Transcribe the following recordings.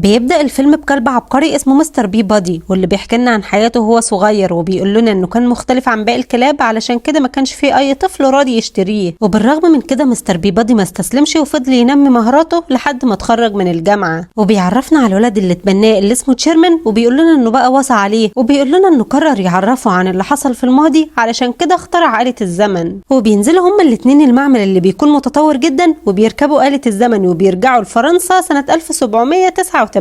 بيبدأ الفيلم بكلب عبقري اسمه مستر بي بادي، واللي بيحكي لنا عن حياته وهو صغير، وبيقول لنا انه كان مختلف عن باقي الكلاب علشان كده ما كانش فيه اي طفل راضي يشتريه. وبالرغم من كده مستر بي بادي ما استسلمش وفضل ينمي مهاراته لحد ما اتخرج من الجامعة. وبيعرفنا على الولد اللي اتبناه اللي اسمه تشيرمان، وبيقول لنا انه بقى وصى عليه، وبيقول لنا انه قرر يعرفه عن اللي حصل في الماضي علشان كده اخترع آلة الزمن. وبينزلوا هما الاتنين المعمل اللي بيكون متطور جدا، وبيركبوا آلة الزمن وبيرجعوا لفرنسا سنة 1789.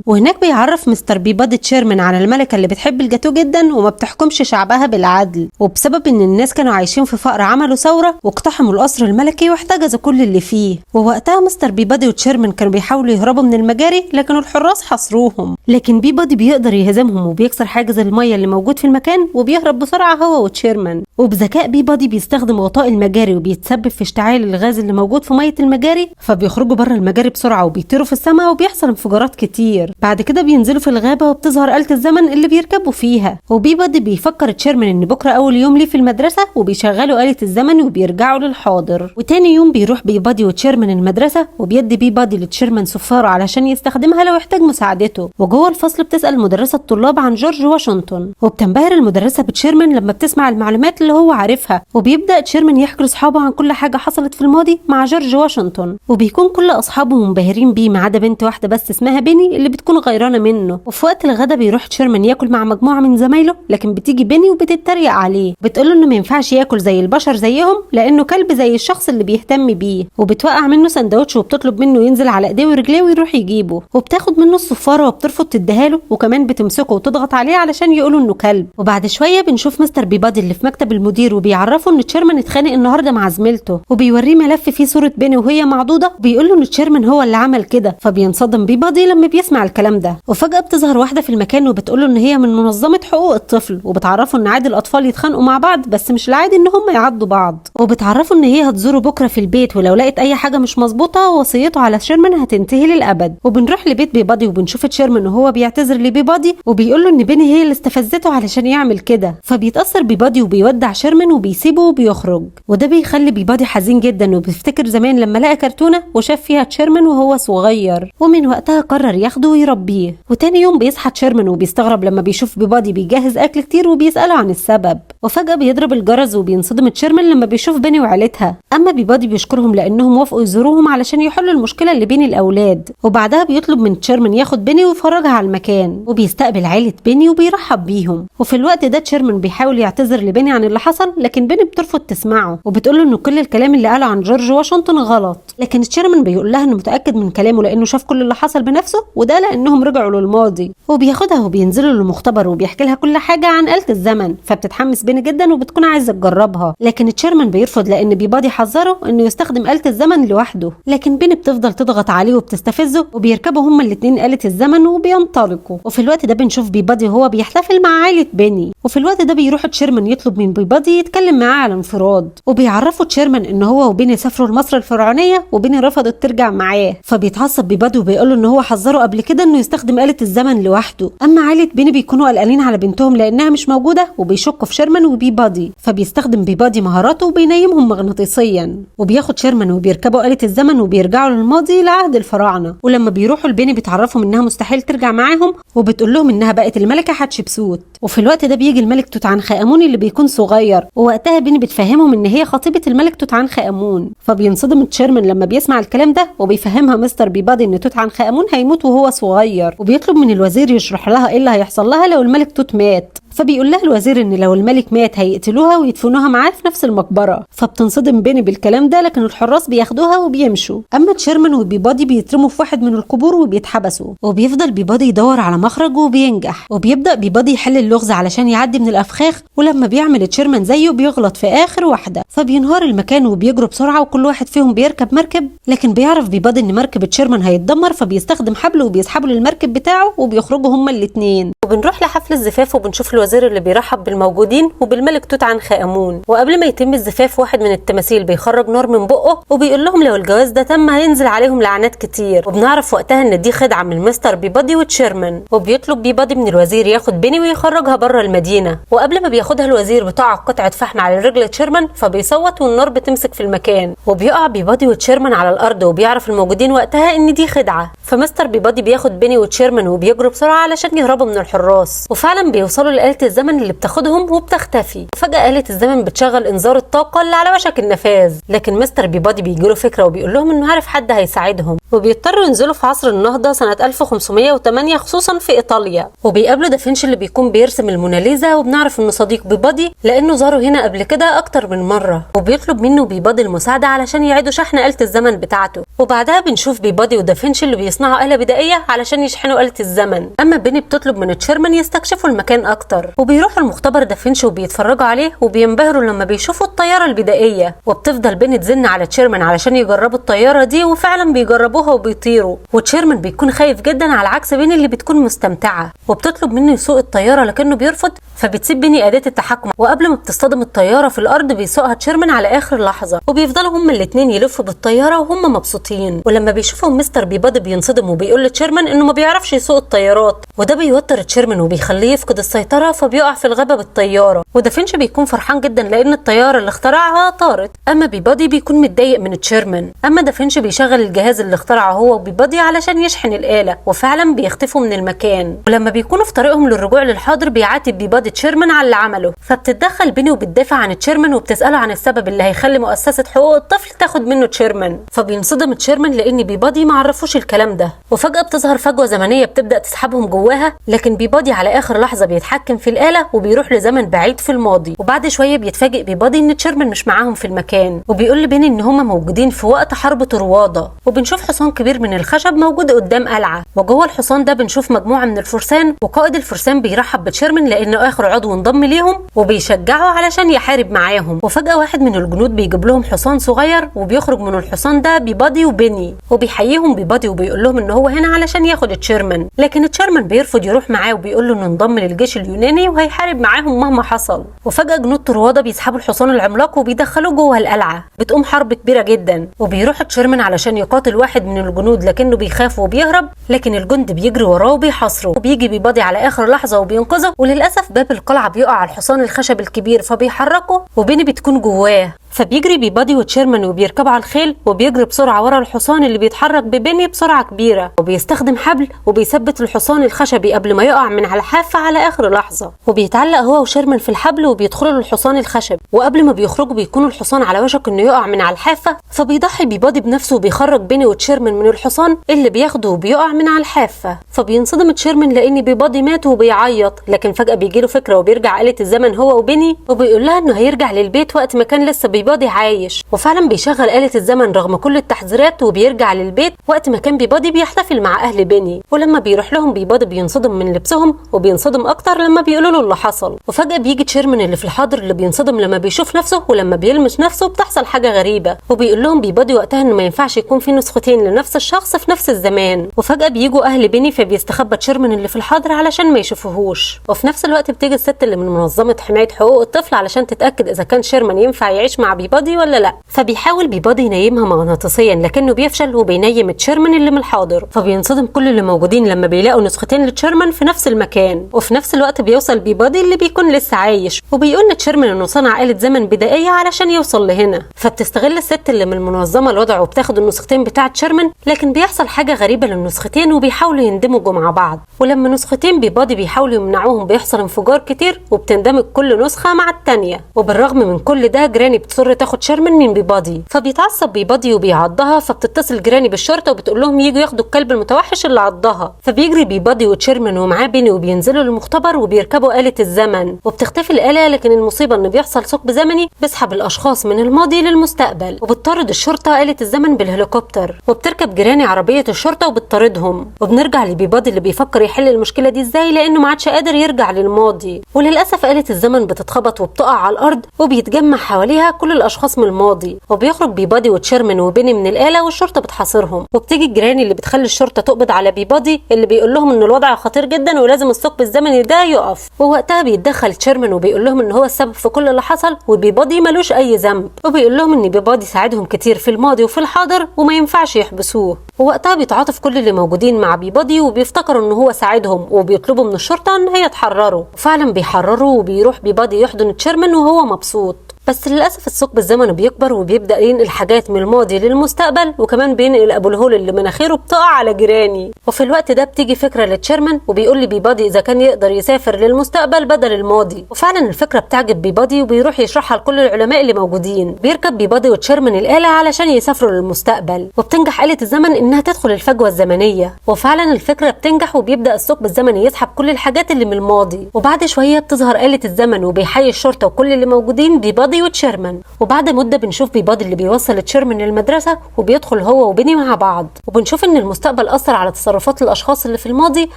وهناك بيعرف مستر بي بادي تشيرمان على الملكة اللي بتحب الجاتو جدا وما بتحكمش شعبها بالعدل، وبسبب ان الناس كانوا عايشين في فقر عملوا ثورة واقتحموا القصر الملكي واحتجزوا كل اللي فيه. ووقتها مستر بي بادي وتشيرمان كانوا بيحاولوا يهربوا من المجاري، لكن الحراس حصروهم. لكن بي بادي بيقدر يهزمهم وبيكسر حاجز المية اللي موجود في المكان وبيهرب بسرعة هو وتشيرمان. وبذكاء بي بادي بيستخدم غطاء المجاري وبيتسبب في اشتعال الغاز اللي موجود في مية المجاري، فبيخرجوا بره المجاري بسرعة وبيطيروا في السماء وبيحصل انفجارات كتير. بعد كده بينزلوا في الغابة وبتظهر آلة الزمن اللي بيركبوا فيها. وبي بادي بيفكر تشيرمان ان بكرة اول يوم ليه في المدرسة، وبيشغلوا آلة الزمن وبيرجعوا للحاضر. وتاني يوم بيروح بي بادي وتشيرمان المدرسة، وبيدي بي بادي لتشيرمان صفارة علشان يستخدمها لو احتاج مساعدته. وجوه الفصل بتسأل مدرسة الطلاب عن جورج واشنطن، وبتنبهر المدرسة بتشيرمان لما بتسمع المعلومات اللي هو عارفها. وبيبدأ تشيرمان يحكي لاصحابه عن كل حاجة حصلت في الماضي مع جورج واشنطن، وبيكون كل اصحابه منبهرين بيه ما عدا بنت واحدة بس اسمها بيني اللي بتكون غيرانة منه. وفي وقت الغدا بيروح تشيرمان ياكل مع مجموعة من زمايله، لكن بتيجي بيني وبتتريق عليه، بتقوله انه ما ينفعش ياكل زي البشر زيهم لانه كلب زي الشخص اللي بيهتم بيه. وبتوقع منه سندوتش وبتطلب منه ينزل على ايديه ورجليه ويروح يجيبه. وبتاخد منه الصفارة وبترفض تديها له، وكمان بتمسكه وتضغط عليه علشان يقولوا انه كلب. وبعد شوية بنشوف مستر بي بادي اللي في مكتب المدير، وبيعرفه ان تشيرمان اتخانق النهارده مع زميلته، وبيوريه ملف فيه صورة بيني وهي معضوضة، وبيقول له ان تشيرمان هو اللي عمل كده. فبينصدم بي بادي لما بيسمع الكلام ده. وفجأة بتظهر واحدة في المكان وبتقول له ان هي من منظمة حقوق الطفل، وبتعرفه ان عادي الاطفال يتخانقوا مع بعض بس مش العادي ان هم يعضوا بعض. وبتعرفه ان هي هتزوره بكرة في البيت، ولو لقيت اي حاجة مش مظبوطة وصيته على تشيرمان هتنتهي للابد. وبنروح لبيت بي بادي وبنشوف تشيرمان وهو بيعتذر لبي بادي، وبيقول له ان بيني هي اللي استفزته علشان يعمل كده. فبيتأثر بي بادي وبيودع شيرمان وبيسيبه وبيخرج. وده بيخلي بي بادي حزين جدا، وبيفتكر زمان لما لقى كرتونة وشاف فيها تشيرمان وهو صغير، ومن وقتها قرر ياخده ويربيه. وتاني يوم بيصحى تشيرمان وبيستغرب لما بيشوف بي بادي بيجهز اكل كتير وبيسأله عن السبب. وفجأة بيضرب الجرس وبينصدم تشيرمان لما بيشوف بيني وعيلتها. اما بي بادي بيشكرهم لانهم وافقوا يزوروهم علشان يحلوا المشكلة اللي بين الاولاد. وبعدها بيطلب من تشيرمان ياخد بيني ويفرجها على المكان، وبيستقبل عيلة بيني وبيرحب بيهم. وفي الوقت ده تشيرمان بيحاول يعتذر لبيني عن اللي حصل، لكن بيني بترفض تسمعه، وبتقوله انه كل الكلام اللي قاله عن جورج واشنطن غلط. لكن تشيرمان بيقول لها انه متأكد من كلامه لانه شاف كل اللي حصل بنفسه، وده لانهم رجعوا للماضي. وبياخدها وبينزلوا للمختبر وبيحكي لها كل حاجة عن آلة الزمن، فبتتحمس بيني جدا وبتكون عايزة تجربها. لكن تشيرمان بيرفض لان بي بادي حذره انه يستخدم آلة الزمن لوحده. لكن بيني بتفضل تضغط عليه وبتستفزه، وبيركبوا هما الاتنين آلة الزمن وبينطلقوا. وفي الوقت ده بنشوف بي بادي وهو بيحتفل مع عائلة بيني. وفي الوقت ده بيروح تشيرمان يطلب من بي بادي يتكلم معاه على انفراد، وبيعرفوا تشيرمان ان هو وبيني سافروا لمصر الفرعونية وبيني رفضت ترجع معاه. فبيتعصب بي بادي وبيقول ان هو حذره قبل كده انه يستخدم آلة الزمن لوحده. اما عائلة بيني بيكونوا قلقانين على بنتهم لانها مش موجودة، وبيشكوا في شيرمان وبي بادي. فبيستخدم بي بادي مهاراته وبينيمهم مغناطيسيا، وبياخد شيرمان وبيركبوا آلة الزمن وبيرجعوا للماضي لعهد الفراعنة. ولما بيروحوا لبيني بتعرفهم انها مستحيل ترجع معاهم، وبتقول لهم انها بقت الملكة حتشبسوت. وفي الوقت ده بيجي الملك توت عنخ آمون اللي بيكون صغير، ووقتها بيني بتفهمهم ان هي خطيبة الملك توت عنخ آمون. فبينصدم تشيرمان لما بيسمع الكلام ده، وبيفهمها مستر بي بادي ان توت عنخ آمون هيموت وهو صغير، وبيطلب من الوزير يشرح لها ايه اللي هيحصل لها لو الملك توت مات. فبيقول لها الوزير ان لو الملك مات هيقتلوها ويدفنوها معاه في نفس المقبره. فبتنصدم بيني بالكلام ده، لكن الحراس بياخدوها وبيمشوا. اما تشيرمان وبي بادي بيترموا في واحد من القبور وبيتحبسوا، وبيفضل بي بادي يدور على مخرج وبينجح. وبيبدا بي بادي يحل اللغز علشان يعدي من الافخاخ، ولما بيعمل تشيرمان زيه بيغلط في اخر واحده، فبينهار المكان وبيجروا بسرعه وكل واحد فيهم بيركب مركب. لكن بيعرف بي بادي ان مركب تشيرمان هيتدمر، فبيستخدم حبل وبيسحبه للمركب بتاعه وبيخرجوا هما الاتنين. وبنروح لحفل الزفاف وبنشوف الوزير اللي بيرحب بالموجودين وبالملك توت عنخ آمون. وقبل ما يتم الزفاف واحد من التماثيل بيخرج نار من بقه وبيقول لهم لو الجواز ده تم هينزل عليهم لعنات كتير. وبنعرف وقتها ان دي خدعه من مستر بيبادي وتشيرمان. وبيطلب بيبادي من الوزير ياخد بيني ويخرجها بره المدينه. وقبل ما بياخدها الوزير بتقع قطعه فحم على رجل تشيرمان فبيصوت والنار بتمسك في المكان. وبيقع بيبادي وتشيرمان على الارض وبيعرف الموجودين وقتها ان دي خدعه. فمستر بيبادي بياخد بيني وتشيرمان وبيجروا بسرعه علشان يهربوا من الحراس. وفعلا بيوصلوا لآلة الزمن اللي بتاخدهم وبتختفي. وفجاه آلة الزمن بتشغل انذار الطاقه اللي على وشك النفاذ. لكن مستر بيبادي بيجيله فكره وبيقول لهم انه عارف حد هيساعدهم. وبيضطروا ينزلوا في عصر النهضه سنه 1508 خصوصا في ايطاليا. وبيقابلوا دافنشي اللي بيكون بيرسم الموناليزا وبنعرف انه صديق بيبادي لانه زاره هنا قبل كده اكتر من مره. وبيطلب منه بيبادي المساعده علشان يعيدوا شحن آلة الزمن بتاعته. وبعدها بنشوف بيبادي ودافنشي اللي بيصنعوا آلة بدائيه علشان يشحنوا آلة الزمن. اما بيني بتطلب من تشيرمان يستكشفوا المكان اكتر. وبيروحوا المختبر دافنشي وبيتفرجوا عليه وبينبهروا لما بيشوفوا الطياره البدائيه. وبتفضل بيني تزن على تشيرمان علشان يجربوا الطياره دي وفعلا بيجربوها وبيطيروا. وتشيرمان بيكون خايف جدا على عكس بيني اللي بتكون مستمتعه. وبتطلب منه يسوق الطياره لكنه بيرفض فبتسيب بيني اداه التحكم. وقبل ما بتصطدم الطياره في الارض بيسوقها تشيرمان على اخر لحظه. وبيفضلوا هما الاثنين يلفوا بالطياره وهم مبسوطين. ولما بيشوفهم مستر بيبادي بينصدم وبيقول لتشيرمان انه ما بيعرفش يسوق الطيارات. وده بيوتر تشيرمان وبيخليه يفقد السيطره فبيقع في الغابه بالطياره. ودافنشي بيكون فرحان جدا لان الطياره اللي اخترعها طارت. اما بيبادي بيكون متضايق من تشيرمان. اما دافنشي بيشغل الجهاز اللي اخترعه هو وبيبادي علشان يشحن الآلة وفعلا بيختفوا من المكان. ولما بيكونوا في طريقهم للرجوع للحاضر بيعاتب بيبادي تشيرمان على اللي عمله. فبتتدخل بيني وبتدافع عن تشيرمان وبتسأله عن السبب اللي هيخلي مؤسسة حقوق الطفل تاخد منه تشيرمان. فبينصدم تشيرمان لان بيبادي ما عرفوش الكلام ده. وفجأة بتظهر فجوة زمنية بتبدأ تسحبهم جواها. لكن بيبادي على اخر لحظة بيتحكم في الآلة وبيروح لزمن بعيد في الماضي. وبعد شوية بيتفاجئ بيبادي ان تشيرمان مش معاهم في المكان. وبيقول لبيني ان هما موجودين في وقت حرب طروادة. وبنشوف حصان كبير من الخشب موجود قدام قلعة. وجوه الحصان ده بنشوف مجموعة من الفرسان. وقائد الفرسان بيرحب بتشيرمان لانه اخر عضو انضم ليهم وبيشجعه علشان يحارب معاهم. وفجأة واحد من الجنود بيجيب لهم حصان صغير وبيخرج من الحصان ده بيبادي وبيني. وبيحييهم بيبادي وبيقول لهم ان هو هنا علشان ياخد تشيرمان. لكن تشيرمان بيرفض يروح معاه وبيقول له انه انضم للجيش اليوناني وهيحارب معاهم مهما حصل. وفجأة جنود طروادة بيسحبوا الحصان العملاق وبيدخلوه جوه القلعة. بتقوم حرب كبيرة جدا. وبيروح تشيرمان علشان يقاتل واحد من الجنود لكنه بيخاف وبيهرب. لكن الجند بيجري وراه وبيحاصره. وبيجي بيبادي على اخر لحظة وبينقذه. وللاسف باب القلعة بيقع على الحصان الخشب الكبير فبيحركه وبيني بتكون جواه. فبيجري بيبادي وتشيرمان وبيركبوا على الخيل وبيجري بسرعه ورا الحصان اللي بيتحرك ببيني بسرعه كبيره. وبيستخدم حبل وبيثبت الحصان الخشبي قبل ما يقع من على الحافه على اخر لحظه. وبيتعلق هو وشيرمان في الحبل وبيدخلوا للحصان الخشبي. وقبل ما بيخرجوا بيكون الحصان على وشك انه يقع من على الحافه. فبيضحي بيبادي بنفسه وبيخرج بيني وتشيرمان من الحصان اللي بياخده وبيقع من على الحافه. فبينصدم تشيرمان لان بيبادي مات وبيعيط. لكن فجاه بيجيله فكره وبيرجع آلة الزمن هو وبيني وبيقول لها انه هيرجع للبيت وقت ما كان لسه بيبادي عايش. وفعلا بيشغل آلة الزمن رغم كل التحذيرات وبيرجع للبيت وقت ما كان بيبادي بيحتفل مع اهل بيني. ولما بيروح لهم بيبادي بينصدم من لبسهم وبينصدم اكتر لما بيقولوا له اللي حصل. وفجأة بيجي تشيرمان اللي في الحاضر اللي بينصدم لما بيشوف نفسه. ولما بيلمس نفسه بتحصل حاجة غريبة. وبيقول لهم بيبادي وقتها انه ما ينفعش يكون في نسختين لنفس الشخص في نفس الزمان. وفجأة بيجوا اهل بيني فبيستخبى تشيرمان اللي في الحاضر علشان ما يشوفوهوش. وفي نفس الوقت بتيجي الست اللي من منظمة حماية حقوق الطفل علشان تتأكد اذا كان تشيرمان ينفع يعيش مع بيبادي ولا لا. فبيحاول بيبادي ينيمها مغناطيسيا لكنه بيفشل وبينيم تشيرمان اللي من الحاضر. فبينصدم كل اللي موجودين لما بيلاقوا نسختين لتشيرمان في نفس المكان. وفي نفس الوقت بيوصل بيبادي اللي بيكون لسه عايش وبيقول لتشيرمان انه صنع آلة زمن بدائية علشان يوصل لهنا. فبتستغل الست اللي من المنظمة الوضع وبتاخد النسختين بتاعه تشيرمان. لكن بيحصل حاجة غريبة للنسختين وبيحاولوا يندمجوا مع بعض. ولما نسختين بيبادي بيحاولوا يمنعوهم بيحصل انفجار كتير وبتندمج كل نسخة مع التانية. وبالرغم من كل ده جراني بتصر تاخد تشيرمان من بيبادي. فبيتعصب بيبادي وبيعضها. فبتتصل جراني بالشرطة وبتقول لهم ييجوا ياخدوا الكلب المتوحش اللي عضها. فبيجري بيبادي وتشيرمان ومعاه بيني وبينزلوا للمختبر وبيركبوا آلة الزمن. وبتختفي الآلة لكن المصيبة ان بيحصل ثقب زمني بيسحب الاشخاص من الماضي للمستقبل. وبتطرد الشرطة آلة الزمن بالهليكوبتر. وبتركب جراني عربية الشرطة وبتطاردهم. وبنرجع لبيبادي اللي بيفكر يحل المشكلة دي ازاي لانه ما عادش قادر يرجع للماضي. وللاسف آلة الزمن بتتخبط وبتقع على الارض وبيتجمع حواليها كل كل الاشخاص من الماضي، وبيخرج بيبادي وتشيرمان وبيني من الآلة والشرطة بتحاصرهم، وبتيجي الجيران اللي بتخلي الشرطة تقبض على بيبادي اللي بيقول لهم ان الوضع خطير جدا ولازم الثقب الزمني ده يقف. ووقتها بيتدخل تشيرمان وبيقول لهم ان هو السبب في كل اللي حصل وبيبادي ملوش اي ذنب، وبيقول لهم ان بيبادي ساعدهم كتير في الماضي وفي الحاضر وما ينفعش يحبسوه. ووقتها بيتعاطف كل اللي موجودين مع بيبادي وبيفتكروا ان هو ساعدهم وبيطلبوا من الشرطة ان هي تحرره، وفعلا بيحرروا وبيروح بيبادي يحضن تشيرمان وهو مبسوط. بس للأسف الثقب الزمني بيكبر وبيبدأ ينقل حاجات من الماضي للمستقبل، وكمان بينقل أبو الهول اللي مناخيره بتقع على جيراني. وفي الوقت ده بتيجي فكرة لتشيرمان وبيقول لي بيبادي إذا كان يقدر يسافر للمستقبل بدل الماضي، وفعلا الفكرة بتعجب بيبادي وبيروح يشرحها لكل العلماء اللي موجودين. بيركب بيبادي وتشيرمان الآلة علشان يسافروا للمستقبل، وبتنجح آلة الزمن إنها تدخل الفجوة الزمنية، وفعلا الفكرة بتنجح وبيبدأ الثقب الزمني يسحب كل الحاجات اللي من الماضي. وبعد شوية بتظهر آلة الزمن وبيحيي الشرطة وكل اللي موجودين بيبادي وتشيرمان. وبعد مدة بنشوف بيبادي اللي بيوصل تشيرمان للمدرسة وبيدخل هو وبيني مع بعض، وبنشوف ان المستقبل أثر على تصرفات الأشخاص اللي في الماضي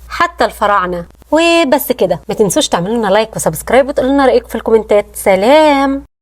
حتى الفراعنة. وبس كده، ما تنسوش تعملوا لنا لايك وسبسكرايب وتقولوا لنا رأيكم في الكومنتات. سلام.